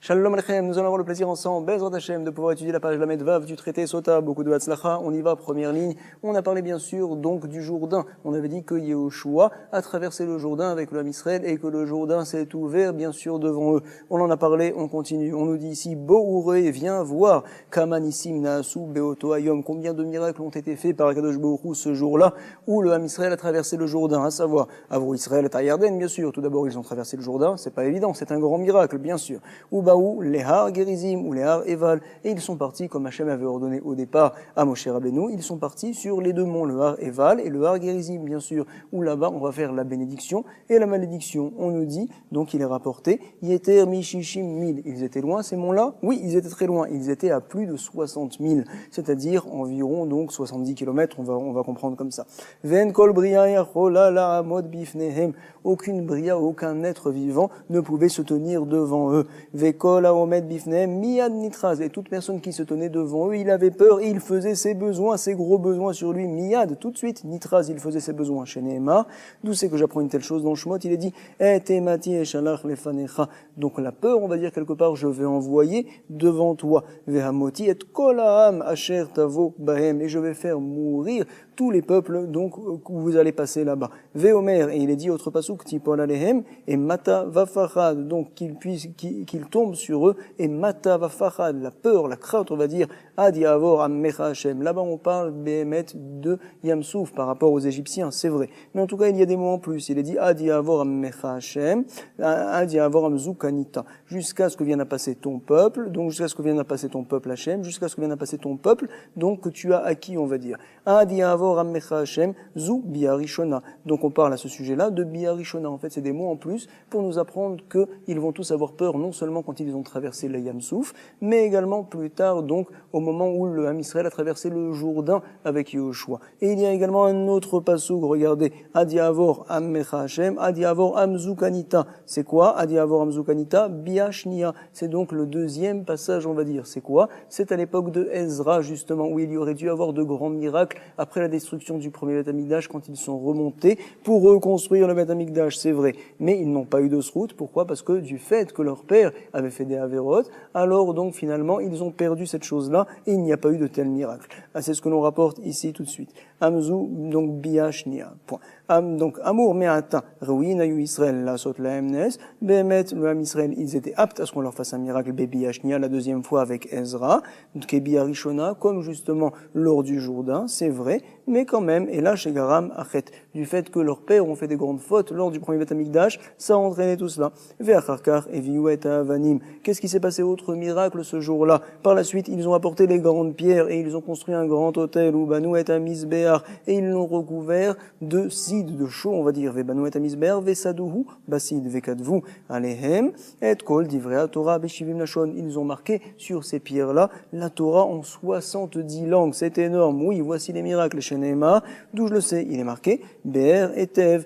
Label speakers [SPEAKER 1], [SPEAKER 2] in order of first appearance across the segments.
[SPEAKER 1] Shalom Alechem, nous allons avoir le plaisir ensemble, Bezrat Hashem, de pouvoir étudier la page Lamed Vav du traité Sota, beaucoup de Hatzlacha. On y va, première ligne. On a parlé bien sûr donc du Jourdain. On avait dit que Yehoshua a traversé le Jourdain avec le Ham Israël et que le Jourdain s'est ouvert bien sûr devant eux. On en a parlé, on continue. On nous dit ici, Bohuré, viens voir, Kamanissim Naasu Beoto Ayom, combien de miracles ont été faits par Akadosh Baruch ce jour-là où le Ham Israël a traversé le Jourdain, à savoir, Avro Israël et Yarden, bien sûr. Tout d'abord, ils ont traversé le Jourdain, c'est pas évident, c'est un grand miracle, bien sûr. Ou les Har Gerizim ou les Har Eval, et ils sont partis comme Hachem avait ordonné au départ à Moshe Rabbeinu, ils sont partis sur les deux monts, le Har Eval et le Har Gerizim, bien sûr, où là-bas on va faire la bénédiction et la malédiction. On nous dit, donc il est rapporté, Yeter Mishishim 1000, ils étaient loin ces monts-là? Oui, ils étaient très loin, ils étaient à plus de 60 000, c'est-à-dire environ donc 70 km, on va comprendre comme ça. Ven kol bria yachola la amod bifnehem, aucune bria, aucun être vivant ne pouvait se tenir devant eux. Vekol aomed bifnehem miad nitraz, et toute personne qui se tenait devant eux, il avait peur et il faisait ses besoins, ses gros besoins sur lui, miad, tout de suite, nitraz, il faisait ses besoins. Chez Nehemar, d'où c'est que j'apprends une telle chose dans Shemot, il est dit, etemati eshalach lefanecha, donc la peur, on va dire quelque part, je vais envoyer devant toi, vehamoti et kol ha'am asher tavo bahem, et je vais faire mourir tous les peuples donc où vous allez passer là-bas. Veomer, et il est dit autre pasuk tipol alehem, et mata vafachad, donc qu'il tombe sur eux, et mata vafachad, la peur, la crainte, on va dire, adi avor ammecha Hashem. Là-bas on parle behemet de Yamsouf par rapport aux Égyptiens, c'est vrai. Mais en tout cas il y a des mots en plus. Il est dit adi avor ammecha Hashem, adi avor amzukanita, jusqu'à ce que vienne à passer ton peuple, donc jusqu'à ce que vienne à passer ton peuple Hashem, jusqu'à ce que vienne à passer ton peuple, donc que tu as acquis, on va dire. Adi avor ammecha Hashem, zu biarishona. Donc on parle à ce sujet-là de biarishona. En fait, c'est des mots en plus pour nous apprendre qu'ils vont tous avoir peur, non seulement quand ils ont traversé le Yamsouf, mais également plus tard, donc au moment où le Ham Israël a traversé le Jourdain avec Yehoshua. Et il y a également un autre passouk, regardez, Adi avor ammecha Hashem, Adi avor amzukanita. C'est quoi Adi avor amzukanita? Biashnia. C'est donc le deuxième passage, on va dire. C'est quoi? C'est à l'époque de Ezra, justement, où il y aurait dû avoir de grands miracles après la destruction du premier Beth Amikdash, quand ils sont remontés pour reconstruire le Beth Amikdash, c'est vrai. Mais ils n'ont pas eu de srout. Pourquoi? Parce que du fait que leur père avait fait des Averot, alors donc finalement ils ont perdu cette chose-là et il n'y a pas eu de tel miracle. Ah, c'est ce que l'on rapporte ici tout de suite. Amzu, donc biashnia. Point. Donc amour me'ata, ruin ayu Israël la sot la emnes, behemet le Ham Israël, ils étaient aptes à ce qu'on leur fasse un miracle biashnia la deuxième fois avec Ezra, kebi arishona, comme justement lors du Jourdain, c'est vrai, mais quand même, et là chez Garam achet, du fait que leurs pères ont fait des grandes fautes lors du premier Beth Amikdash, ça a entraîné tout cela. Ve'acharkar et viuet avanim. Qu'est-ce qui s'est passé autre miracle ce jour-là? Par la suite, ils ont apporté les grandes pierres et ils ont construit un grand hôtel ou banu et amizbear et ils l'ont recouvert de sid, de chaux, on va dire. Ve'banu et amizbear ve'saduhu basid ve'kadvu alehem et kol divrei Torah beshivim lashon. Ils ont marqué sur ces pierres-là la Torah en 70 langues. C'est énorme. Oui, voici les miracles chez Nehemar. D'où je le sais, il est marqué Be'er et Tev.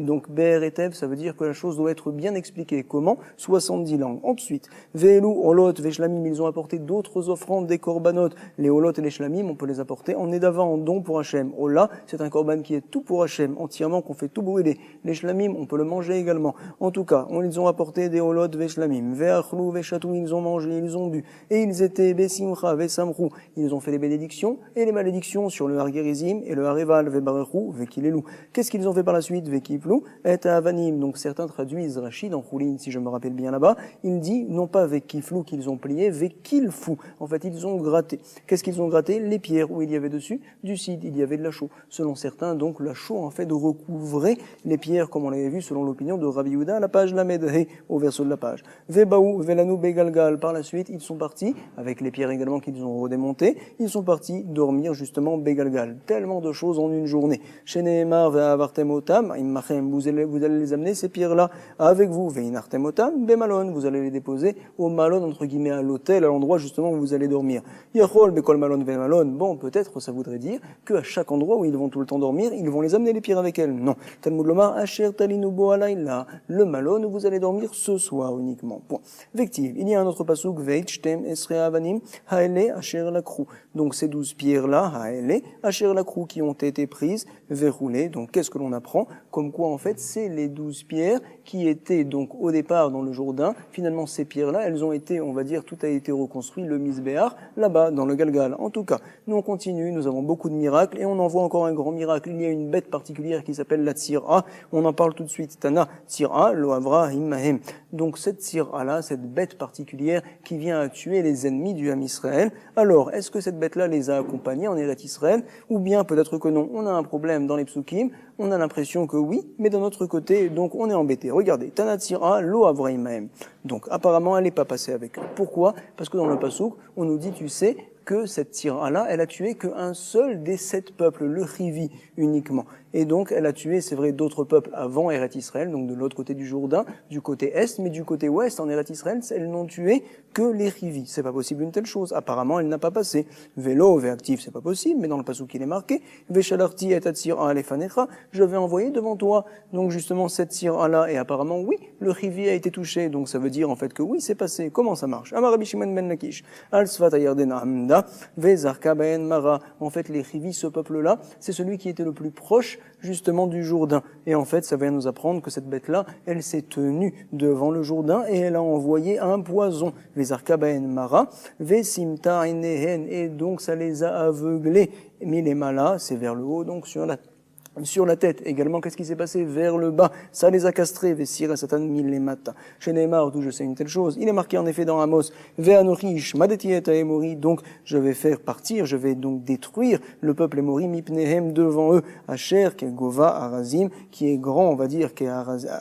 [SPEAKER 1] Donc Be'er et Tev, ça veut dire que la chose doit être bien expliquée. Comment? 70 langues. Ensuite, Ve'elu, Olot, Ve'shlamim, ils ont apporté d'autres offrandes, des korbanot. Les Olot et les Shlamim, on peut les apporter en Nedava, en don pour Hachem. Ola, c'est un korban qui est tout pour Hachem, entièrement, qu'on fait tout brûler. Les Shlamim, on peut le manger également. En tout cas, ils ont apporté des Olot, Ve'shlamim. Ve'achlu, Ve'chatou, ils ont mangé, ils ont bu. Et ils étaient Be'simcha, Ve'samrou. Ils ont fait les bénédictions et les malédictions sur le Har Gerizim et le Har Eval, Ve'barechu, Ve'kilelu. Qu'est-ce qu'ils ont fait par la suite? Vekiplu et avanim. Donc certains traduisent Rachid en Choulin, si je me rappelle bien là-bas. Il dit non pas vekiflu qu'ils ont plié, vekilfou. En fait, ils ont gratté. Qu'est-ce qu'ils ont gratté? Les pierres où il y avait dessus du cid, il y avait de la chaux. Selon certains, donc la chaux en fait recouvrait les pierres, comme on l'avait vu selon l'opinion de Rabbi Yehuda à la page Lamed He, au verso de la page. Vebaou, velanu begalgal. Par la suite, ils sont partis avec les pierres également qu'ils ont redémontées. Ils sont partis dormir justement begalgal. Tellement de choses en une journée. Chez Nehemar ve'avartemotam. Vous allez les amener, ces pierres-là, avec vous. Veinartemotam, bemalon, vous allez les déposer au malon, entre guillemets, à l'hôtel, à l'endroit justement où vous allez dormir. Yachol, bekol malon, vemalon. Bon, peut-être, ça voudrait dire qu'à chaque endroit où ils vont tout le temps dormir, ils vont les amener les pierres avec elles. Non. Talmud lomar, asher talinubo alayla. Le malon, vous allez dormir ce soir uniquement. Point. Vective. Il y a un autre pasuk, veit, shtem, esre avanim, haele, asher lakrou. Donc, ces 12 pierres-là, haele, asher lakrou, qui ont été prises, verroulées. Donc, qu'est-ce que l'on apprend? comme quoi en fait c'est les 12 pierres qui étaient donc au départ dans le Jourdain. Finalement ces pierres-là, elles ont été, on va dire, tout a été reconstruit, le Misbéar, là-bas dans le Galgal. En tout cas, nous on continue, nous avons beaucoup de miracles et on en voit encore un grand miracle. Il y a une bête particulière qui s'appelle la Tsira. On en parle tout de suite. Tana Tsira, lo Avra Himmahem. Donc cette Tsira-là, cette bête particulière qui vient à tuer les ennemis du Ham Israël. Alors, est-ce que cette bête-là les a accompagnés en Eretz Israël? Ou bien peut-être que non. On a un problème dans les psukim. On a l'impression que oui, mais d'un autre côté, donc on est embêté. Regardez, Tana Tsira, lo Avra Himmahem. Donc apparemment, elle n'est pas passée avec eux. Pourquoi? Parce que dans le pasuk, on nous dit, tu sais, que cette Tsira-là, elle a tué qu'un seul des 7 peuples, le Chivi uniquement. Et donc, elle a tué, c'est vrai, d'autres peuples avant Eretz Israël, donc de l'autre côté du Jourdain, du côté est, mais du côté ouest, en Eretz Israël, elles n'ont tué que les Chivi. C'est pas possible une telle chose. Apparemment, elle n'a pas passé. Vélo, actif, c'est pas possible, mais dans le pasuk il est marqué, Veshalarti et Tsira alefanecha, je vais envoyer devant toi. Donc, justement, cette Tsira-là, et apparemment, oui, le Chivi a été touché. Donc, ça veut dire, en fait, que oui, c'est passé. Comment ça marche? Amar Rabbi Shimon ben Lakish, al Sfat Ayardena Hamda, Vezarka ben Mara. En fait, les Chivi, ce peuple-là, c'est celui qui était le plus proche justement du Jourdain. Et en fait, ça vient nous apprendre que cette bête-là, elle s'est tenue devant le Jourdain et elle a envoyé un poison. Vezarka ben Mara, Vesimta Inehen, et donc ça les a aveuglés. Milemala, c'est vers le haut, donc sur la tête. Également, qu'est-ce qui s'est passé vers le bas? Ça les a castrés. Vesira satan milemata. Chez Neymar, d'où je sais une telle chose. Il est marqué en effet dans Amos, Ve'anorish madetiet aemori. Donc, je vais faire partir, je vais donc détruire le peuple émori, mipnehem, devant eux. Asher, qui est Gova, Arazim, qui est grand, on va dire, qui est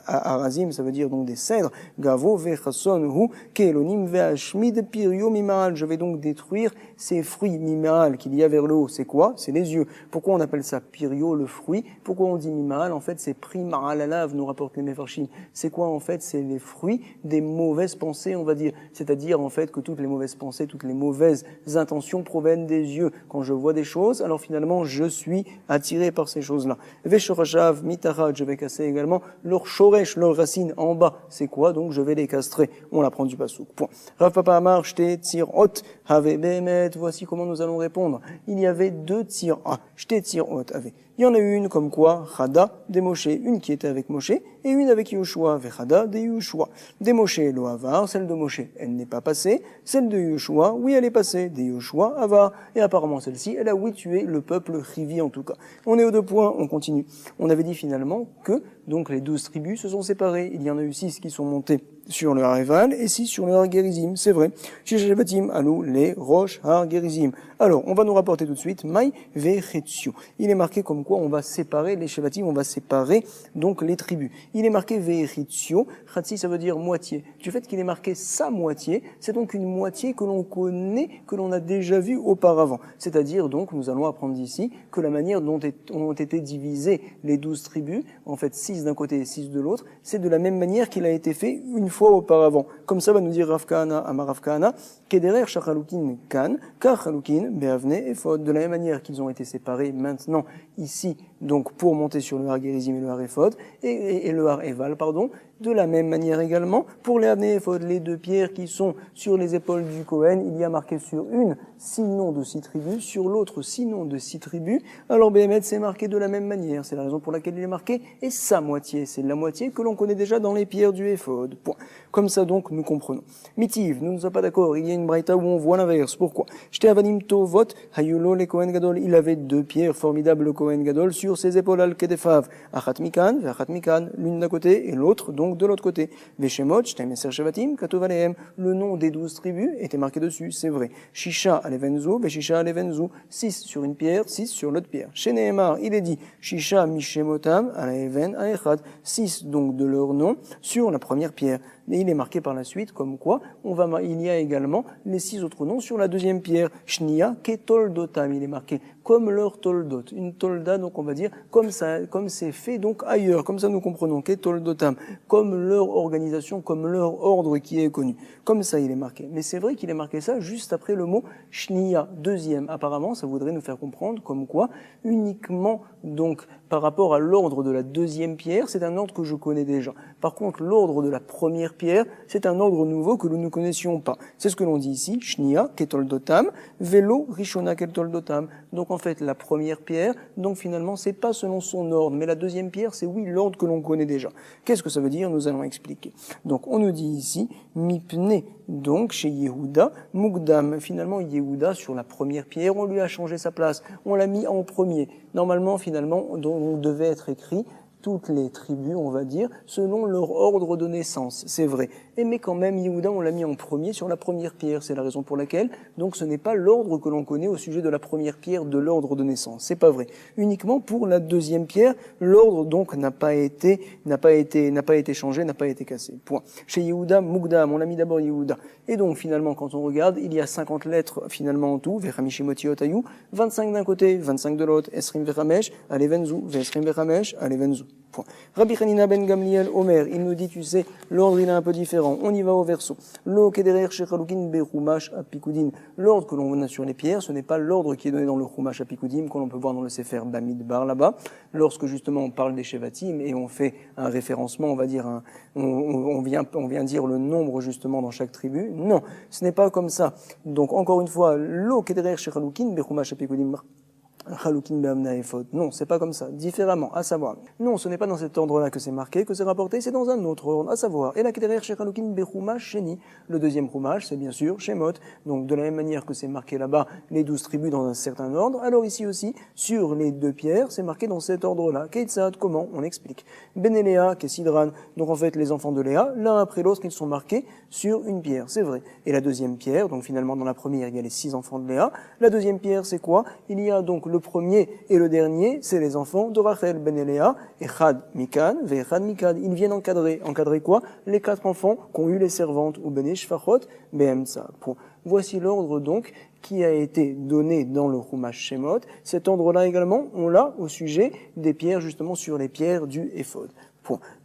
[SPEAKER 1] Arazim, ça veut dire donc des cèdres. Gavo, Vechason, hu, Kelonim, Ve'ashmid, Pirio, Mimaal. Je vais donc détruire ces fruits Mimaal qu'il y a vers le haut. C'est quoi? C'est les yeux. Pourquoi on appelle ça Pirio, le fruit? Pourquoi on dit mimal? En fait, c'est primaralalav, nous rapporte les Mefarshim. C'est quoi, en fait? C'est les fruits des mauvaises pensées, on va dire. C'est-à-dire, en fait, que toutes les mauvaises pensées, toutes les mauvaises intentions proviennent des yeux. Quand je vois des choses, alors finalement, je suis attiré par ces choses-là. Veshorashav, mitarad, je vais casser également leur shoresh, leurs racines en bas. C'est quoi? Donc, je vais les castrer. On l'apprend du pasouk. Point. Rav Papa Amar, shte tirot, have bemet. Voici comment nous allons répondre. Il y avait 2 tirot. Shte tirot, avait. Il y en a une comme quoi, Chada, des Moshe, une qui était avec Moshe, et une avec Yoshua, Vechada, des Yoshua. Des Moshe, lo Avar, celle de Moshe, elle n'est pas passée, celle de Yoshua, oui, elle est passée, des Yoshua, Avar, et apparemment celle-ci, elle a oui tué le peuple Chivi en tout cas. On est aux 2 points, on continue. On avait dit finalement que, donc les 12 tribus se sont séparées, il y en a eu 6 qui sont montées sur le Har Eval et 6 sur le Har Gerizim, c'est vrai. Chez Shevatim, alou, les roches Har Gerizim. Alors, on va nous rapporter tout de suite, Maï Vechetio. Il est marqué comme quoi on va séparer les Shevatim, on va séparer donc les tribus. Il est marqué Vechetio, Chatsi ça veut dire moitié. Du fait qu'il est marqué sa moitié, c'est donc une moitié que l'on connaît, que l'on a déjà vue auparavant. C'est-à-dire donc, nous allons apprendre ici que la manière dont ont été divisées les 12 tribus, en fait 6 d'un côté et 6 de l'autre, c'est de la même manière qu'il a été fait une fois auparavant. Comme ça va nous dire Rav Kahana, Amar Rav Kahana, Kederer Shachalukin Kan, Kachalukin Beavne Ephod. De la même manière qu'ils ont été séparés maintenant ici, donc pour monter sur le Har Gerizim et le Har Ephod, et le Har Eval, pardon, de la même manière également, pour les Avne Ephod, les 2 pierres qui sont sur les épaules du Kohen, il y a marqué sur une 6 noms de 6 tribus, sur l'autre 6 noms de 6 tribus. Alors Béhémet, c'est marqué de la même manière, c'est la raison pour laquelle il est marqué, et sa moitié, c'est la moitié que l'on connaît déjà dans les pierres du Ephod. Point. Comme ça donc, nous comprenons. Mitiv, nous ne sommes pas d'accord, il y a une braïta où on voit l'inverse. Pourquoi? J'étais avanim tovot, hayulo le Kohen Gadol, il avait 2 pierres formidables, le Kohen Gadol, sur ses épaules al-Kedefav, achat mikan, l'une d'un côté, et l'autre donc de l'autre côté. Veshemot, Shtemeser Shevatim, Katov Alehem, le nom des 12 tribus était marqué dessus, c'est vrai. Shisha alevenzu, Veshisha alevenzu, 6 sur une pierre, 6 sur l'autre pierre. Chez Nehemar, il est dit, Shisha mishemotam, aleven, aechad, 6 donc de leur nom sur la première pierre. Et il est marqué par la suite comme quoi il y a également les 6 autres noms sur la deuxième pierre. Shnia ketoldotam, il est marqué comme leur toldot. Une tolda, donc on va dire comme c'est fait donc ailleurs. Comme ça nous comprenons ketoldotam, comme leur organisation, comme leur ordre qui est connu. Comme ça il est marqué. Mais c'est vrai qu'il est marqué ça juste après le mot shnia, deuxième. Apparemment, ça voudrait nous faire comprendre comme quoi uniquement donc par rapport à l'ordre de la deuxième pierre, c'est un ordre que je connais déjà. Par contre, l'ordre de la première pierre, c'est un ordre nouveau que nous ne connaissions pas. C'est ce que l'on dit ici, Shnia, Ketoldotam, Velo, Rishona, Ketoldotam. Donc en fait, la première pierre, donc finalement, c'est pas selon son ordre, mais la deuxième pierre, c'est oui l'ordre que l'on connaît déjà. Qu'est-ce que ça veut dire? Nous allons expliquer. Donc on nous dit ici, Mipne, donc chez Yehuda, Mugdam. Finalement, Yehuda, sur la première pierre, on lui a changé sa place. On l'a mis en premier. Normalement, finalement, on devait être écrit toutes les tribus, on va dire, selon leur ordre de naissance. C'est vrai. Mais quand même, Yehuda, on l'a mis en premier sur la première pierre. C'est la raison pour laquelle, donc, ce n'est pas l'ordre que l'on connaît au sujet de la première pierre de l'ordre de naissance. C'est pas vrai. Uniquement pour la deuxième pierre, l'ordre, donc, n'a pas été changé, n'a pas été cassé. Point. Chez Yehuda, Mugdam, on l'a mis d'abord Yehuda. Et donc, finalement, quand on regarde, il y a 50 lettres, finalement, en tout, Vechamishimoti Otayu, 25 d'un côté, 25 de l'autre, Esrim Vechamesh, Alevenzu, Vesrim Vechamesh, Alevenzu. Point. Rabbi Hanina ben Gamliel Omer, il nous dit, tu sais, l'ordre il est un peu différent. On y va au verso. Lo kederer shechalukin bechumash apikudin. L'ordre que l'on a sur les pierres, ce n'est pas l'ordre qui est donné dans le chumash apikudim, que l'on peut voir dans le Sefer Bamidbar là-bas. Lorsque justement on parle des shevatim et on fait un référencement, on va dire on vient dire le nombre justement dans chaque tribu. Non, ce n'est pas comme ça. Donc encore une fois, lo kederer shechalukin bechumash apikudim. Non, c'est pas comme ça. Différemment, à savoir. Non, ce n'est pas dans cet ordre-là que c'est marqué, que c'est rapporté, c'est dans un autre ordre, à savoir. Et la Kederer Shechalukin Bechumash Sheni. Le deuxième Chumash, c'est bien sûr Shemot. Donc, de la même manière que c'est marqué là-bas, les 12 tribus dans un certain ordre, alors ici aussi, sur les deux pierres, c'est marqué dans cet ordre-là. Keitzad, comment? On explique. Benéléa, Kessidran. Donc, en fait, les enfants de Léa, l'un après l'autre, ils sont marqués sur une pierre. C'est vrai. Et la deuxième pierre, donc finalement, dans la première, il y a les 6 enfants de Léa. La deuxième pierre, c'est quoi? Il y a donc le premier et le dernier, c'est les enfants de Rachel ben Eléa, Echad Mikan, Vechad Mikad. Ils viennent encadrer. Encadrer quoi? Les 4 enfants qu'ont eu les servantes, ou Bene Shfachot, Behemtsa. Voici l'ordre donc qui a été donné dans le Chumash Shemot. Cet ordre-là également, on l'a au sujet des pierres, justement sur les pierres du Éphod.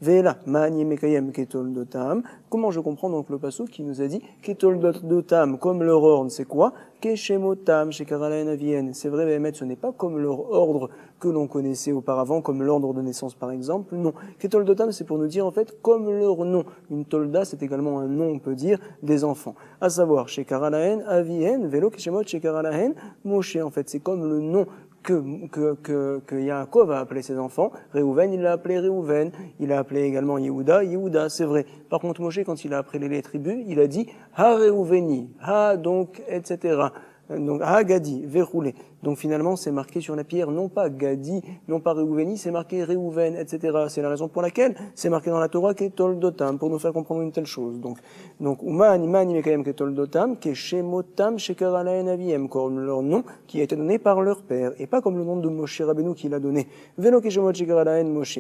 [SPEAKER 1] Vela, Mani Mekayem Ketoldotam. Comment je comprends donc le passouk qui nous a dit Ketoldotam, comme leur ordre, c'est quoi? Keshemotam, Shekaralaen Avien. C'est vrai, Béhémet, ce n'est pas comme leur ordre que l'on connaissait auparavant, comme l'ordre de naissance par exemple. Non. Ketoldotam, c'est pour nous dire en fait comme leur nom. Une tolda, c'est également un nom, on peut dire, des enfants. À savoir, Shekaralaen Avien, Velo Keshemot Shekaralaen Moshe. En fait, c'est comme le nom que Yaakov a appelé ses enfants. Réhouven, il l'a appelé Réhouven. Il a appelé également Yehuda, Yehuda, c'est vrai. Par contre, Moshe, quand il a appelé les tribus, il a dit Ha Réhouveni, Ha donc, etc. Donc, Ha Gadi, Verroulé. Donc finalement, c'est marqué sur la pierre, non pas Gadi, non pas Réhouveni, c'est marqué Réhouven, etc. C'est la raison pour laquelle c'est marqué dans la Torah Ketoldotam, pour nous faire comprendre une telle chose. Donc, Umani Mekayem Ketoldotam, Keshemotam Shekaralaen Aviem, comme leur nom qui a été donné par leur père, et pas comme le nom de Moshe Rabbeinu qu'il a donné. Velo Keshemot Shekaralaen Moshe.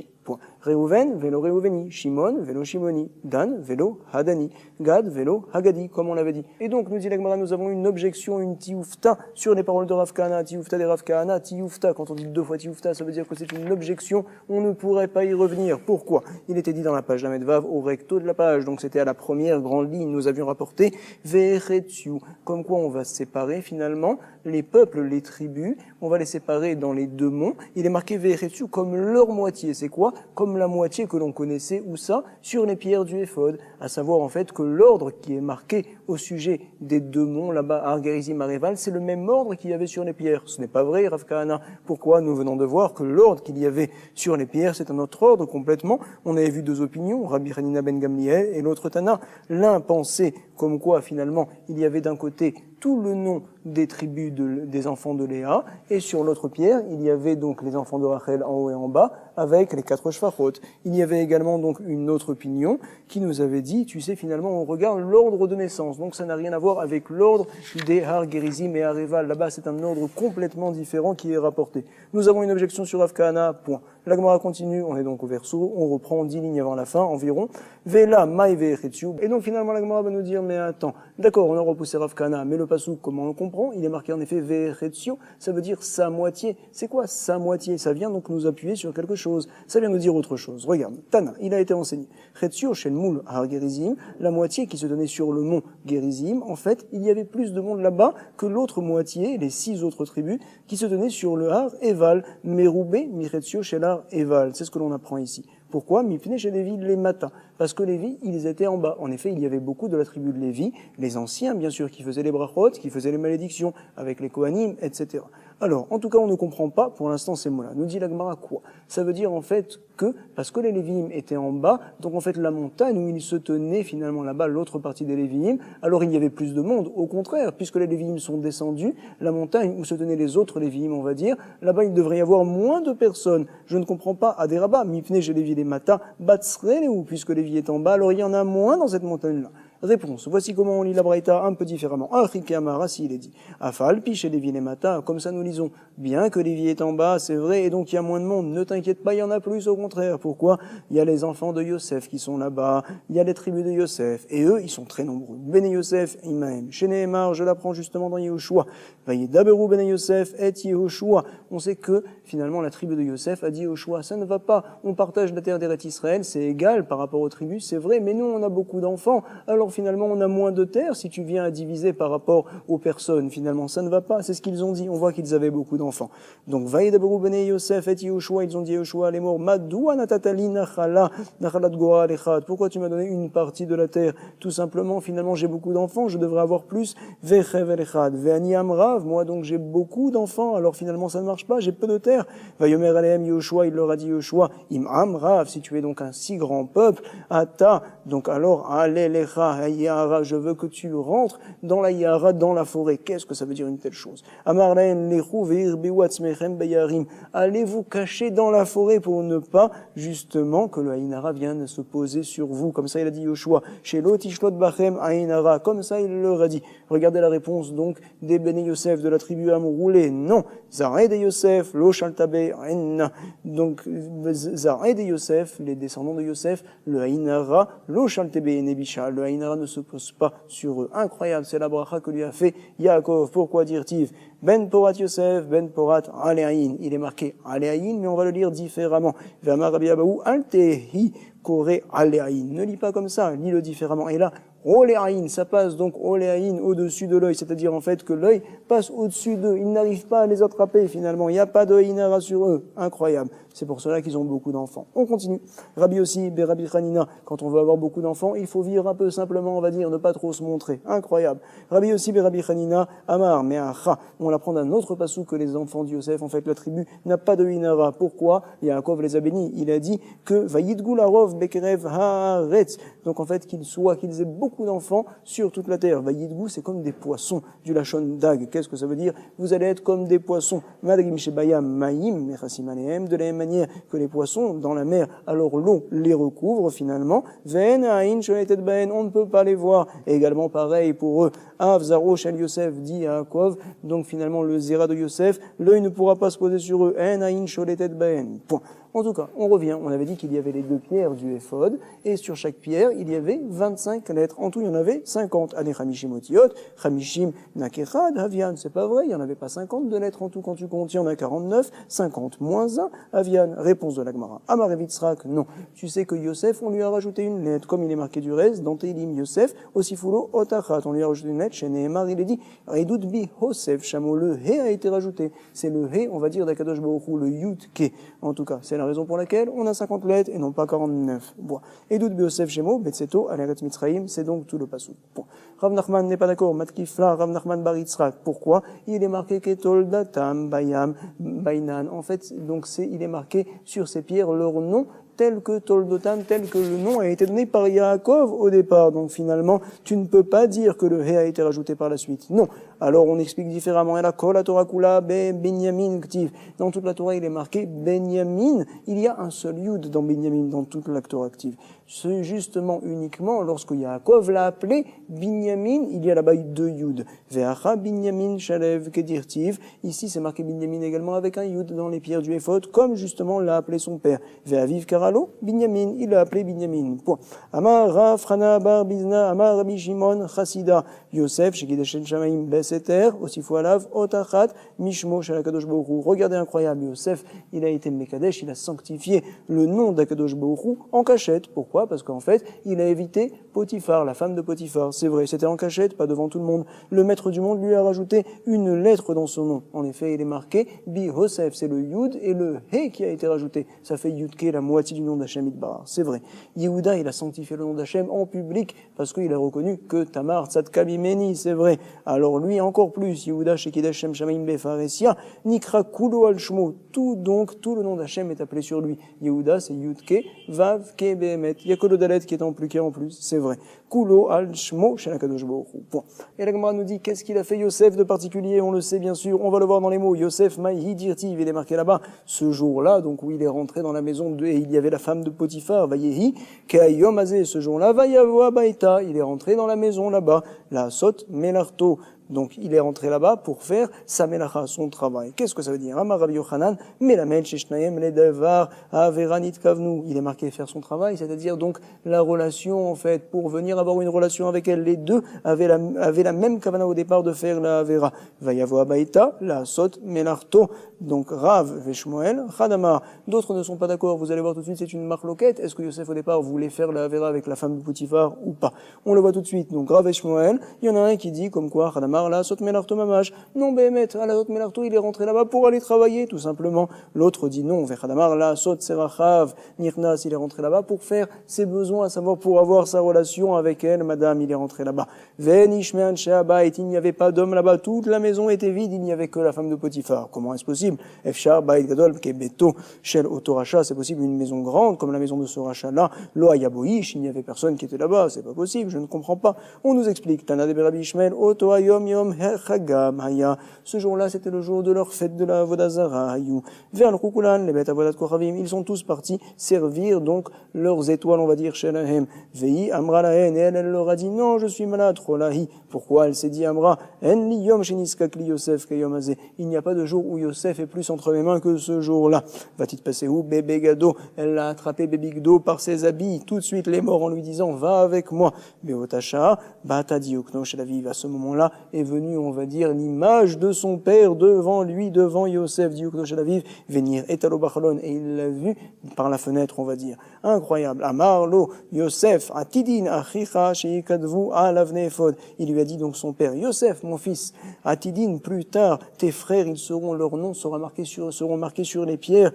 [SPEAKER 1] Réhouven, Velo Réhouveni, Shimon, Velo Shimoni, Dan, Velo Hadani, Gad, Velo Hagadi, comme on l'avait dit. Et donc, nous dit la Gemara, nous avons une objection, une tioufta sur les paroles de Rav Kahana. Tioufta des Rav Kahana, tioufta, quand on dit 2 fois tioufta, ça veut dire que c'est une objection, on ne pourrait pas y revenir. Pourquoi? Il était dit dans la page Lamed Vav, au recto de la page, donc c'était à la première grande ligne, nous avions rapporté Ve'eretziu, comme quoi on va séparer finalement les peuples, les tribus, on va les séparer dans les 2 monts. Il est marqué Ve'eretziu comme leur moitié, c'est quoi? Comme la moitié que l'on connaissait, où ça? Sur les pierres du Éphod, à savoir en fait que l'ordre qui est marqué au sujet des 2 monts là-bas, à Argarizim, Areval, c'est le même ordre qu'il y avait sur les pierres. Ce n'est pas vrai, Rav Kahana. Pourquoi? Nous venons de voir que l'ordre qu'il y avait sur les pierres, c'est un autre ordre complètement. On avait vu 2 opinions, Rabbi Hanina ben Gamliel et l'autre Tana. L'un pensait comme quoi finalement il y avait d'un côté tout le nom des tribus des enfants de Léa, et sur l'autre pierre, il y avait donc les enfants de Rachel en haut et en bas, avec les 4 shfachot. Il y avait également donc une autre opinion qui nous avait dit, tu sais, finalement, on regarde l'ordre de naissance, donc ça n'a rien à voir avec l'ordre des Har Gerizim et Areval. Là-bas, c'est un ordre complètement différent qui est rapporté. Nous avons une objection sur Rav Kahana, point. La Gemara continue, on est donc au verso, on reprend 10 lignes avant la fin environ. Vela Mai Ve'eretziu. Et donc finalement la Gemara va nous dire, mais attends, d'accord, on a repoussé Rav Kahana, mais le passouk, comment on le comprend? Il est marqué en effet Ve'eretziu, ça veut dire sa moitié. C'est quoi sa moitié? Ça vient donc nous appuyer sur quelque chose. Ça vient nous dire autre chose. Regarde, Tana, il a été enseigné. Retziu Shel Moul Har Gerizim, la moitié qui se donnait sur le mont Gerizim, en fait, il y avait plus de monde là-bas que l'autre moitié, les 6 autres tribus, qui se donnaient sur le Har Eval, Meroubé, Miretziu Shel Har Eval. C'est ce que l'on apprend ici. Pourquoi? Mipnei chez Lévi les matins. Parce que Lévi, ils étaient en bas. En effet, il y avait beaucoup de la tribu de Lévi, les anciens, bien sûr, qui faisaient les brachot, qui faisaient les malédictions, avec les Kohanim, etc. Alors, en tout cas, on ne comprend pas, pour l'instant, ces mots-là. Nous dit la Gemara quoi? Ça veut dire, en fait, que, parce que les Lévi'im étaient en bas, donc, en fait, la montagne où ils se tenaient, finalement, là-bas, l'autre partie des Lévi'im, alors il y avait plus de monde. Au contraire, puisque les Lévi'im sont descendus, la montagne où se tenaient les autres Lévi'im, on va dire, là-bas, il devrait y avoir moins de personnes. Je ne comprends pas, à des rabats, mipnei chez Lévi les matins, batsreleu, puisque Lévi est en bas, alors il y en a moins dans cette montagne-là. Réponse. Voici comment on lit la Braïta un peu différemment. Amara, il est dit. Afal, pi chez Lévi les matins, comme ça nous lisons. Bien que Lévi est en bas, c'est vrai, et donc il y a moins de monde. Ne t'inquiète pas, il y en a plus, au contraire. Pourquoi? Il y a les enfants de Yosef qui sont là-bas. Il y a les tribus de Yosef. Et eux, ils sont très nombreux. Bene Yosef, Imaem. Chez Nehemar, je l'apprends justement dans Yehoshua. Vayedaberu Bene Yosef et Yehoshua. On sait que, finalement, la tribu de Yosef a dit Yehoshua, ça ne va pas. On partage la terre d'Eretz Israël, c'est égal par rapport aux tribus, c'est vrai, mais nous, on a beaucoup d'enfants. Alors, finalement, on a moins de terre si tu viens à diviser par rapport aux personnes. Finalement, ça ne va pas. C'est ce qu'ils ont dit. On voit qu'ils avaient beaucoup d'enfants. Donc, Vayedaberu Bene Yosef et Yehoshua, ils ont dit Yehoshua, les morts, Madou anatatali nachalat goral echad. Pourquoi tu m'as donné une partie de la terre? Tout simplement, finalement, j'ai beaucoup d'enfants, je devrais avoir plus. Vechevel echad, ve'ani amrav. Moi, donc, j'ai beaucoup d'enfants. Alors, finalement, ça ne marche pas. J'ai peu de terre. Vayomer alehem Yehoshua, il leur a dit Yehoshua, im amrav, si tu es donc un si grand peuple, ata, donc alors, allez lecha, je veux que tu rentres dans la Yahara, dans la forêt. Qu'est-ce que ça veut dire une telle chose? Allez vous cacher dans la forêt pour ne pas, justement, que le Haïnara vienne se poser sur vous. Comme ça, il a dit Yoshua. Chez l'Otishlot Bachem Haïnara. Comme ça, il leur a dit. Regardez la réponse, donc, des Bene Yosef, de la tribu Amroulé. Non. Zaré de Yosef, Lo Shaltabe, Haïna. Donc, Zaré de Yosef, les descendants de Yosef, le Haïnara, Lo Shaltabe, Nebisha. Le Haïnara ne se pose pas sur eux. Incroyable, c'est la bracha que lui a fait Yaakov. Pourquoi dire-t-il Ben Porat Yosef, Ben Porat Aleaïn. Il est marqué Aleaïn, mais on va le lire différemment. V'amar Rabbi Abahu Altehi Kore Aleaïn. Ne lis pas comme ça, lis-le différemment. Et là, Oléaïn, ça passe donc Oléaïn au-dessus de l'œil, c'est-à-dire en fait que l'œil passe au-dessus d'eux. Ils n'arrivent pas à les attraper finalement. Il n'y a pas de Hinara sur eux. Incroyable. C'est pour cela qu'ils ont beaucoup d'enfants. On continue. Rabbi aussi, Rabbi Hanina, quand on veut avoir beaucoup d'enfants, il faut vivre un peu simplement, on va dire, ne pas trop se montrer. Incroyable. Rabbi aussi, Rabbi Hanina, Amar, Meacha. On l'apprend d'un autre passou que les enfants de Yosef, en fait, la tribu n'a pas de Hinara. Pourquoi? Yaakov les a bénis. Il a dit que Vayidgou larov bekerev haaretz. Donc en fait, qu'ils aient beaucoup d'enfants sur toute la terre. Vayidgou, c'est comme des poissons, du lachon dag. Qu'est-ce que ça veut dire? Vous allez être comme des poissons. Madrim shebayam maïm, mechasim alehem, de la même manière que les poissons dans la mer, alors l'eau les recouvre finalement. Ven aïn sholetet baen, on ne peut pas les voir. Et également pareil pour eux. Av zaro shel Yosef dit à Yaakov, donc finalement le zéra de Yosef, l'œil ne pourra pas se poser sur eux. En aïn sholetet baen. Point. En tout cas, on revient. On avait dit qu'il y avait les deux pierres du éphod, et sur chaque pierre, il y avait 25 lettres. En tout, il y en avait 50. Allez, Chamishim Otiot, Chamishim Nakechad, Avian. C'est pas vrai, il n'y en avait pas 50 de lettres en tout. Quand tu comptes, il y en a 49, 50 moins 1, Avian. Réponse de la Gemara. Amar Evitzrak, non. Tu sais que Yosef, on lui a rajouté une lettre, comme il est marqué du reste, dans Teilim Yosef, Osifulo Otachat. On lui a rajouté une lettre, chez Nehemar, il est dit, Redout bi Hosef, Shamo, le He a été rajouté. C'est le He, on va dire, d'Akadosh Baruch Hu, le Yud Ke. En tout cas, c'est la raison pour laquelle on a 50 lettres et non pas 49. Bon. Et doute Biosef Shemo, Betseto, Aleret Mitzraïm, c'est donc tout le passou. Bon. Rav Nachman n'est pas d'accord, Matkifla, Rav Nachman Baritzrak. Pourquoi? Il est marqué Ketol Datam, Bayam, Bainan. En fait, donc il est marqué sur ces pierres leur nom, tel que Toldotam, tel que le nom a été donné par Yaakov au départ. Donc finalement, tu ne peux pas dire que le He a été rajouté par la suite. Non. Alors on explique différemment. Et la Kol, la Torah Kula, Benyamin, Ktiv. Dans toute la Torah, il est marqué Benyamin. Il y a un seul Yud dans Benyamin, dans toute la Torah active. C'est justement uniquement lorsque Yaakov l'a appelé Binyamin, il y a là-bas eu deux Yud. Ve'acha Binyamin Shalev Kedirtiv. Ici, c'est marqué Binyamin également avec un Yud dans les pierres du Éphod, comme justement l'a appelé son père. Ve'aviv Karalo, Binyamin, il l'a appelé Binyamin. Point. Amar Rav Chana Bar Bizna, Amar Rabbi Shimon Chassida, Yosef, Shekideshen Shamaim Beseter, Osifualav, Otachat, Mishmo Shalakadosh Baruch Hu. Regardez, incroyable, Yosef, il a été Mekadesh, il a sanctifié le nom d'Akadosh Baruch Hu en cachette. Pourquoi? Pourquoi? Parce qu'en fait, il a évité Potiphar, la femme de Potiphar. C'est vrai, c'était en cachette, pas devant tout le monde. Le maître du monde lui a rajouté une lettre dans son nom. En effet, il est marqué Bi Hosef, c'est le Yud et le He qui a été rajouté. Ça fait Yudke, la moitié du nom d'Hachem Idbar. C'est vrai. Yehuda, il a sanctifié le nom d'Hachem en public parce qu'il a reconnu que Tamar Tzadka Bimeni, c'est vrai. Alors lui, encore plus, Yehuda, Shekidesh Shem Shamaim Befaresia, Nikra Kulo Al Shmo, tout le nom d'Hachem est appelé sur lui. Yehuda, c'est Yudke, Vav Ke Behemet. Il y a que le Dalet qui est ampliqué en plus, c'est vrai. Kulo Al Shmo Shel HaKadosh Baruch Hu. Point. Et la Gemara nous dit qu'est-ce qu'il a fait Yosef de particulier, on le sait bien sûr, on va le voir dans les mots. Yosef Maïhi Dirtiv, il est marqué là-bas, ce jour-là, donc où il est rentré dans la maison et il y avait la femme de Potiphar, Vayehi, Kayom Azeh, ce jour-là, Vayavo Baïta, il est rentré dans la maison là-bas, la Sot Melarto. Donc, il est rentré là-bas pour faire sa melacha, son travail. Qu'est-ce que ça veut dire? Amar Rabbi Yochanan, melamed sheshnaim ledavar averanit kavnu. Il est marqué faire son travail, c'est-à-dire donc la relation, en fait, pour venir avoir une relation avec elle. Les deux avaient la même kavana au départ de faire la avera. Vayavo abaita, la sot melarto. Donc, Rav Veshmoel, Chadamar. D'autres ne sont pas d'accord. Vous allez voir tout de suite, c'est une marloquette. Est-ce que Yosef au départ voulait faire la avera avec la femme de Potiphar ou pas? On le voit tout de suite. Donc, Rav Veshmoel, il y en a un qui dit comme quoi, Chadamar, la sot melarto mamash. Non, Béhémet, à la sot melarto, il est rentré là-bas pour aller travailler, tout simplement. L'autre dit non, Vechadamar, la sot serachav, nirnas, il est rentré là-bas pour faire ses besoins, à savoir pour avoir sa relation avec elle, madame, il est rentré là-bas. Venishmean sheabait, il n'y avait pas d'homme là-bas, toute la maison était vide, il n'y avait que la femme de Potiphar. Comment est-ce possible? Efshar bait gadol, kebeto, shel otoracha, c'est possible une maison grande, comme la maison de ce rachat-là. Lo ayaboish, il n'y avait personne qui était là-bas, c'est pas possible, je ne comprends pas. On nous explique, Tana de Rabbi Ishmael, oto ayom yom Chagam Haya. Ce jour-là, c'était le jour de leur fête de la Vodazara Hayu. Vers le Kukulan, les bêtes Avodat Kochavim, ils sont tous partis servir donc leurs étoiles, on va dire, chez Lahem. Vei Amra Lahen, et elle leur a dit, non, je suis malade, Rolahi. Pourquoi? Elle s'est dit, Amra, En li yom sheniskak li Yosef kayom azeh. Il n'y a pas de jour où Yosef est plus entre mes mains que ce jour-là. Va-t-il passer où? Bébé Gado. Elle l'a attrapé, Bébé Gado, par ses habits. Tout de suite, les morts en lui disant, va avec moi. Beotasha, Bata Diokno, chez la vive. À ce moment-là, est venu, on va dire, l'image de son père devant lui, devant Yosef, Diokno Shel Aviv, venir Etalo Bachalon, et il l'a vu par la fenêtre, on va dire. Incroyable. Amarlo, Yosef, Atidin, Achicha, Sheikadvu, Alavne Ephod. Il lui a dit donc son père, Yosef, mon fils, Atidin, plus tard, tes frères, leur nom seront marqués sur les pierres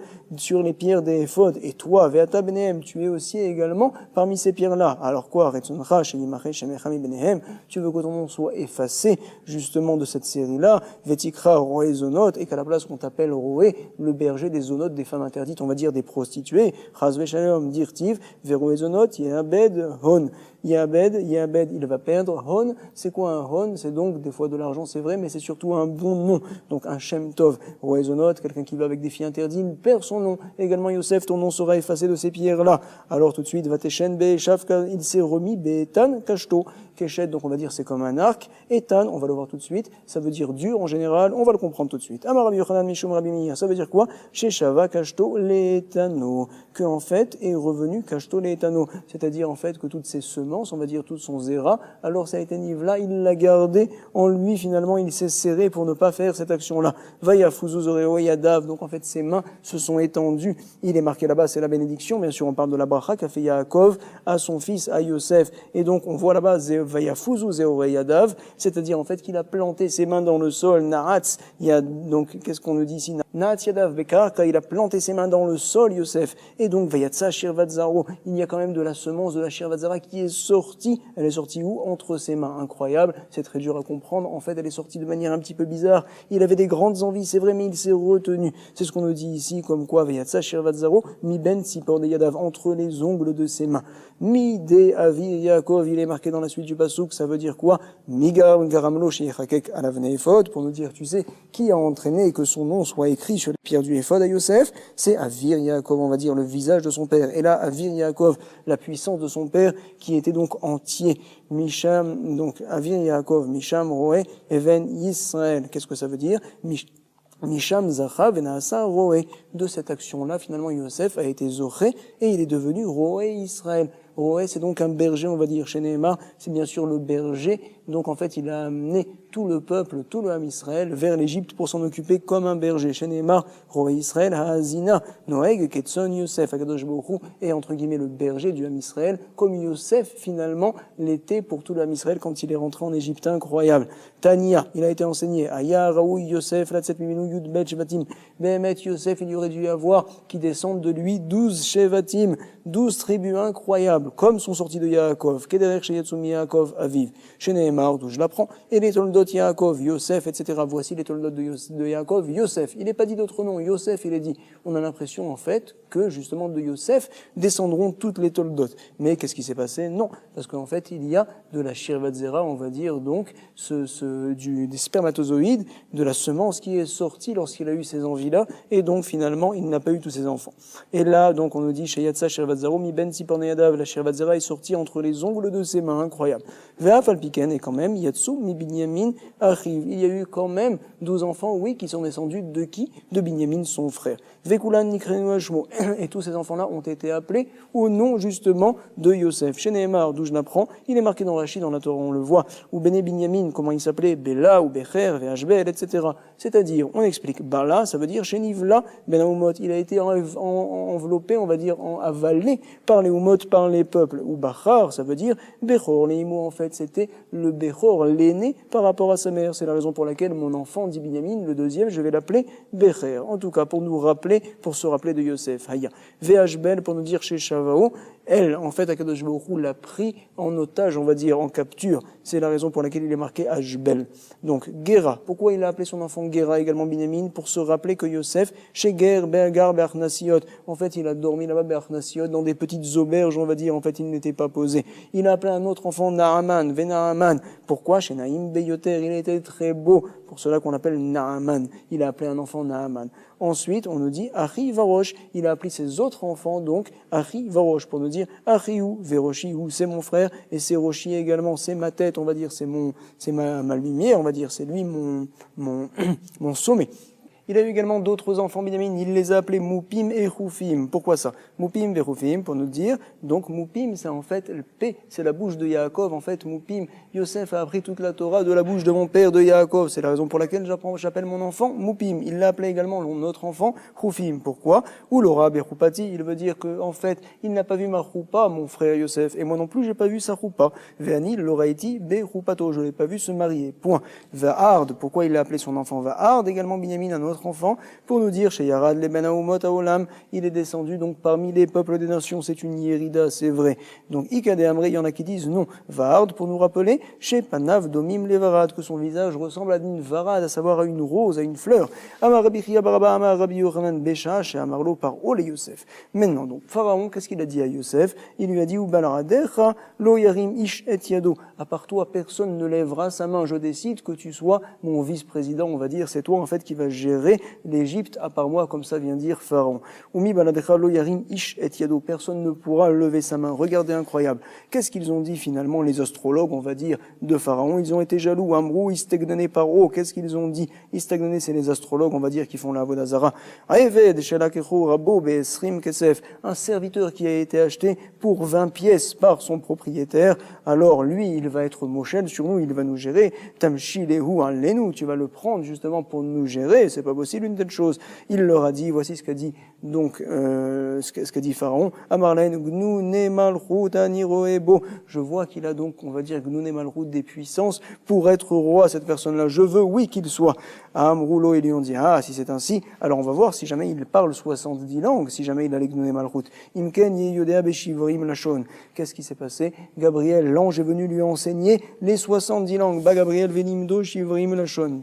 [SPEAKER 1] des Ephod. Et toi, Veata Benehem, tu es aussi également parmi ces pierres-là. Alors quoi? Retzoncha, Shelimache, Shemechami Benehem, tu veux que ton nom soit effacé, justement, de cette série-là, Vetikra Roé Zonot, et qu'à la place qu'on t'appelle Roé, le berger des zonotes, des femmes interdites, on va dire des prostituées, Chazve Shalom, Dirtiv, Veroé Zonot, Yehabed, Hon. Yehabed, il va perdre. Hon, c'est quoi un Hon? C'est donc des fois de l'argent, c'est vrai, mais c'est surtout un bon nom. Donc un Shem Tov. Roé Zonot, quelqu'un qui va avec des filles interdites, il perd son nom. Également Yosef, ton nom sera effacé de ces pierres-là. Alors tout de suite, Vateshen Be'eshav, il s'est remis Be'etan Kashto. Keshet, donc on va dire c'est comme un arc. Etan, on va le voir tout de suite, ça veut dire dur en général, on va le comprendre tout de suite. Amar Rabbi Yochanan Mishum Rabbi Meir, ça veut dire quoi? Sheshava Kashto Le'etano, que en fait est revenu Kashto Le'etano, c'est-à-dire en fait que toutes ces semences, on va dire tout son zéra, alors ça a été nive-là, il l'a gardé en lui, finalement il s'est serré pour ne pas faire cette action-là. Vayafuzu Zoreo Yadav, donc en fait ses mains se sont étendues, il est marqué là-bas, c'est la bénédiction, bien sûr on parle de la bracha qu'a fait Yaakov à son fils, à Yosef, et donc on voit là-bas Vayafuzu Zeoreyadav, c'est-à-dire en fait qu'il a planté ses mains dans le sol, Nahatz, il y a donc, qu'est-ce qu'on nous dit ici? Nahatz Yadav Bekar, quand il a planté ses mains dans le sol, Yosef, et donc Vayatsa Shirvatzaro, il y a quand même de la semence de la Shirvatzara qui est sortie, elle est sortie où? Entre ses mains, incroyable, c'est très dur à comprendre, en fait elle est sortie de manière un petit peu bizarre, il avait des grandes envies, c'est vrai, mais il s'est retenu, c'est ce qu'on nous dit ici, comme quoi Vayatsa Shirvatzaro, Mi Ben Sipor de Yadav, entre les ongles de ses mains, Mi De Avir Yaakov, il est marqué dans la suite du Passouk, ça veut dire quoi? Migar Garamlo Sheichakek Alavne Ephod, pour nous dire, tu sais, qui a entraîné que son nom soit écrit sur les pierres du Ephod à Yosef? C'est Avir Yaakov, on va dire, le visage de son père. Et là, Avir Yaakov, la puissance de son père, qui était donc entier. Misham, donc, Avir Yaakov, Misham Roé, Even Yisrael. Qu'est-ce que ça veut dire? Misham Zacha Venasa Roé. De cette action-là, finalement, Yosef a été Zoché et il est devenu Roé Israël. Roé, c'est donc un berger, on va dire, chez Nehemar. C'est bien sûr le berger Donc en fait, il a amené tout le peuple, tout le Ham Israël vers l'Égypte pour s'en occuper comme un berger. Chez Neymar, Roi Israël, Haazina, Noeg, Ketson, Yosef, Akadosh Baruch Hu est entre guillemets le berger du Ham Israël, comme Yosef finalement l'était pour tout le Ham Israël quand il est rentré en Égypte. Incroyable. Tania, il a été enseigné. Aya, Raoui, Yosef, Latset Miminu, Yud, Bet, Shevatim. Behemet, Yosef, il y aurait dû y avoir qui descendent de lui 12 Shevatim, 12 tribus incroyables, comme sont sortis de Yaakov. Kederech, Sheyetzum, Yaakov, Aviv. Chez Nehemar, d'où je l'apprends. Et les Toldot Yaakov, Yosef, etc. Voici les Toldot de Yaakov, Yosef. Il n'est pas dit d'autre nom. Yosef, il est dit. On a l'impression, en fait, que justement de Yosef descendront toutes les Toldot. Mais qu'est-ce qui s'est passé? Non. Parce qu'en fait, il y a de la Shirvat Zera, on va dire, donc, des spermatozoïdes, de la semence qui est sortie lorsqu'il a eu ces envies-là. Et donc, finalement, il n'a pas eu tous ses enfants. Et là, donc, on nous dit, Sheyatsa Shirvat Zera, mi ben Siporneyadav, la Shirvat Zera est sortie entre les ongles de ses mains. Incroyable. Ve'af alpiken, et quand même, Yatsu, mi Binyamin, arrive. Il y a eu quand même 12 enfants, oui, qui sont descendus de qui? De Binyamin, son frère. Vekulan Nikrenu Ashmo. Et tous ces enfants-là ont été appelés au nom, justement, de Yosef. Chez Nehemar, d'où je l'apprends, il est marqué dans Rachid, dans la Torah, on le voit, ou Bene Binyamin, comment il s'appelait? Bela, ou Becher, Ve'ashbel, etc. C'est-à-dire, on explique, Bala, ça veut dire, chez Nivla, Ben Aumot, il a été enveloppé, on va dire, avalé par les Umot, par les peuples. Ou Bachar, ça veut dire, Bechor, les Imo, en fait, c'était le Bechor, l'aîné, par rapport à sa mère. C'est la raison pour laquelle mon enfant dit Binyamin, le deuxième, je vais l'appeler Becher. En tout cas, pour nous rappeler, pour se rappeler de Yosef. Haya. Ve'ashbel, pour nous dire chez Shavao, elle, en fait, Akadosh Baruch Hu l'a pris en otage, on va dire, en capture. C'est la raison pour laquelle il est marqué Ashbel. Donc, Gera. Pourquoi il a appelé son enfant Gera, également Binyamin? Pour se rappeler que Yosef, chez Ger, Bergar, Be'achnasiot, en fait, il a dormi là-bas, Be'achnasiot, dans des petites auberges, on va dire, en fait, il n'était pas posé. Il a appelé un autre enfant Naaman, Venaaman. Pourquoi? Chez Naïm Beyoter, il était très beau. Pour cela qu'on l'appelle Naaman. Il a appelé un enfant Naaman. Ensuite, on nous dit Achi Varosh. Il a appelé ses autres enfants, donc, Achi Varosh, pour nous dire Achiou, Verochiou, c'est mon frère, et c'est Roshi également, c'est ma tête, on va dire, c'est ma lumière, on va dire, c'est lui mon sommet. Il a eu également d'autres enfants, Binyamin, il les a appelés Moupim et Choufim. Pourquoi ça? Moupim et Choufim, pour nous dire, donc Moupim, c'est en fait le P, c'est la bouche de Yaakov, en fait, Moupim. Yosef a appris toute la Torah de la bouche de mon père de Yaakov. C'est la raison pour laquelle j'appelle mon enfant Moupim. Il l'a appelé également notre enfant Choufim. Pourquoi? Ou Laura Bechoupati, il veut dire que, en fait, il n'a pas vu ma choupa, mon frère Yosef, et moi non plus, j'ai pas vu sa choupa. Ve'ani, l'oraiti, Bechoupato, je l'ai pas vu se marier. Point. Va'ard, pourquoi il l'a appelé son enfant Va'ard, également Binyamin, un autre enfant, pour nous dire, chez Yarad, les Ben Aumot Aolam, il est descendu donc parmi les peuples des nations, c'est une Yérida, c'est vrai. Donc, Ikade Amré, il y en a qui disent non. Va'ard, pour nous rappeler, chez Panav Domim Levarad, que son visage ressemble à une varad, à savoir à une rose, à une fleur. Amar Rabbi Chia Baraba, Amar Rabbi Yochanan Besha, chez Amarlo par Ole Yosef. Maintenant, donc, Pharaon, qu'est-ce qu'il a dit à Yosef? Il lui a dit, Ubalaраdecha, Lo Yarim Ish et Yado. À part toi, personne ne lèvera sa main. Je décide que tu sois mon vice-président, on va dire. C'est toi, en fait, qui vas gérer l'Égypte, à part moi, comme ça vient dire Pharaon. Umi baladecha lo yarim ish et yado. Personne ne pourra lever sa main. Regardez, incroyable. Qu'est-ce qu'ils ont dit finalement, les astrologues, on va dire, de Pharaon? Ils ont été jaloux. Amrou, istegnané paro. Qu'est-ce qu'ils ont dit? Istegnané, c'est les astrologues, on va dire, qui font la Avodazara. Aeved, shelakecho, rabo, be'esrim, kesef. Un serviteur qui a été acheté pour 20 pièces par son propriétaire. Alors, lui, il va être Moshel sur nous, il va nous gérer. Tamshi lehu alenu. Tu vas le prendre, justement, pour nous gérer. C'est pas possible une telle chose. Il leur a dit, voici ce qu'a dit donc ce qu'a dit Pharaon. Amarlen gnu ne malchut aniroebo. Je vois qu'il a donc, on va dire, gnu ne malchut des puissances pour être roi, cette personne-là. Je veux, oui, qu'il soit. À Amroulo, ils lui ont dit, ah, si c'est ainsi, alors on va voir si jamais il parle 70 langues, si jamais il a les gnu ne malchut. Imken yeyodea beshivrim lachon. Qu'est-ce qui s'est passé? Gabriel, l'ange est venu lui enseigner les 70 langues. Ba Gabriel venimdo shivrim lachon.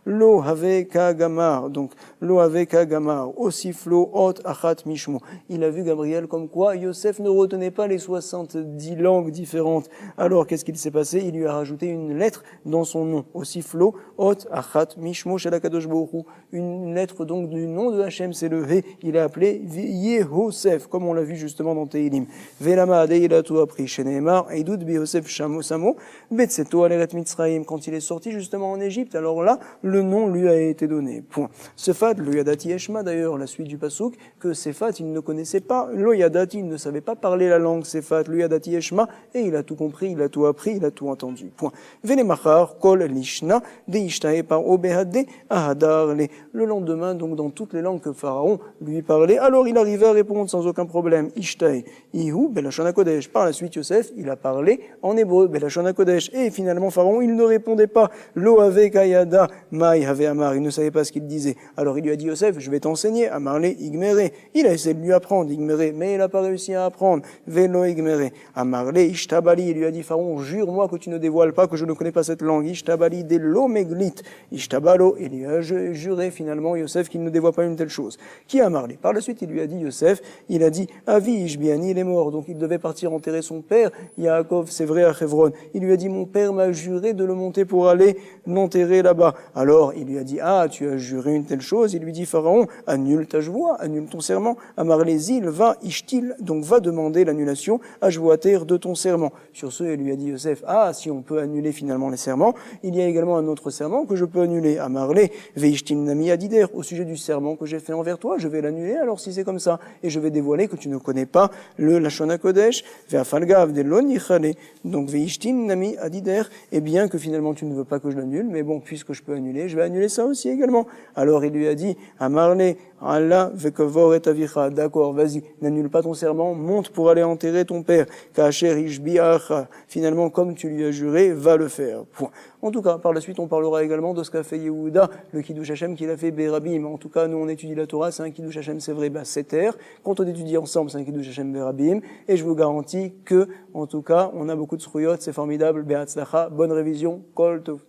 [SPEAKER 1] Lo have kagamar, donc lo have kagamar, osiflo ot achat mishmo. Il a vu Gabriel comme quoi Yosef ne retenait pas les 70 langues différentes. Alors qu'est-ce qu'il s'est passé? Il lui a rajouté une lettre dans son nom, osiflo ot achat mishmo. Shmo Shel HaKadosh Baruch Hu, une lettre donc du nom de Hachem, c'est le V, il est appelé Yehosef, comme on l'a vu justement dans Tehilim. Velama Adeilatu Apri Sheneemar, Eidud Bi Yosef Shamo Samo, Betseto Aleret Mitzraim, quand il est sorti justement en Égypte, alors là, le nom lui a été donné. Point. Sefat, le Yadati Eshma d'ailleurs, la suite du Passouk, que Sefat, il ne connaissait pas, le Yadati, il ne savait pas parler la langue Sefat, le Yadati Eshma, et il a tout compris, il a tout appris, il a tout entendu. Point. Venemachar, Kol Lishna, Deishtae par Obehade, Ahadar, le lendemain, donc dans toutes les langues que Pharaon lui parlait, alors il arrivait à répondre sans aucun problème. Ishtae, Ihu, Belashon HaKodesh. Par la suite, Yosef, il a parlé en hébreu, Belashon HaKodesh. Et finalement, Pharaon, il ne répondait pas. Lo Ave Kayada, Mai Have Amar. Il ne savait pas ce qu'il disait. Alors il lui a dit, Yosef, je vais t'enseigner. Amarle Igmere. Il a essayé de lui apprendre, Igmere, mais il n'a pas réussi à apprendre. Velo Igmere. Amarle Ishtabali. Il lui a dit, Pharaon, jure-moi que tu ne dévoiles pas, que je ne connais pas cette langue. Ishtabali de l'Omeglit. Ishtabalo. Il lui a juré finalement, Yosef, qu'il ne dévoie pas une telle chose. Qui a marlé? Par la suite, il lui a dit, Yosef, il a dit, Avi Ishbiani, il est mort. Donc il devait partir enterrer son père, Yaakov, c'est vrai, à Hebron. Il lui a dit, mon père m'a juré de le monter pour aller l'enterrer là-bas. Alors il lui a dit, ah, tu as juré une telle chose. Il lui dit, Pharaon, annule ta joie, annule ton serment. Amarlézil, va Ishtil, donc va demander l'annulation à Jouater de ton serment. Sur ce, il lui a dit, Yosef, ah, si on peut annuler finalement les serments, il y a également un autre serment que je peux annuler. Amarlé, Veishtim Nami Adider, au sujet du serment que j'ai fait envers toi, je vais l'annuler alors si c'est comme ça. Et je vais dévoiler que tu ne connais pas le Lashon HaKodesh, Ve'afalgav de l'on yichale, donc Veishtim Nami Adider, et bien que finalement tu ne veux pas que je l'annule, mais bon, puisque je peux annuler, je vais annuler ça aussi également. Alors il lui a dit, Amarlé, Allah vekavor et avicha, d'accord, vas-y, n'annule pas ton serment, monte pour aller enterrer ton père. Kacher ishbiacha, finalement, comme tu lui as juré, va le faire. Point. En tout cas, par la suite, on parlera également de ce qu'a fait Yehuda, le Kiddush Hashem qu'il a fait Berabim. En tout cas, nous, on étudie la Torah, c'est un Kiddush Hashem, c'est vrai, Seter. Quand on étudie ensemble, c'est un Kiddush Hashem Berabim. Et je vous garantis que, en tout cas, on a beaucoup de sruyot, c'est formidable, Be'atzlacha, bonne révision, Kol Tov.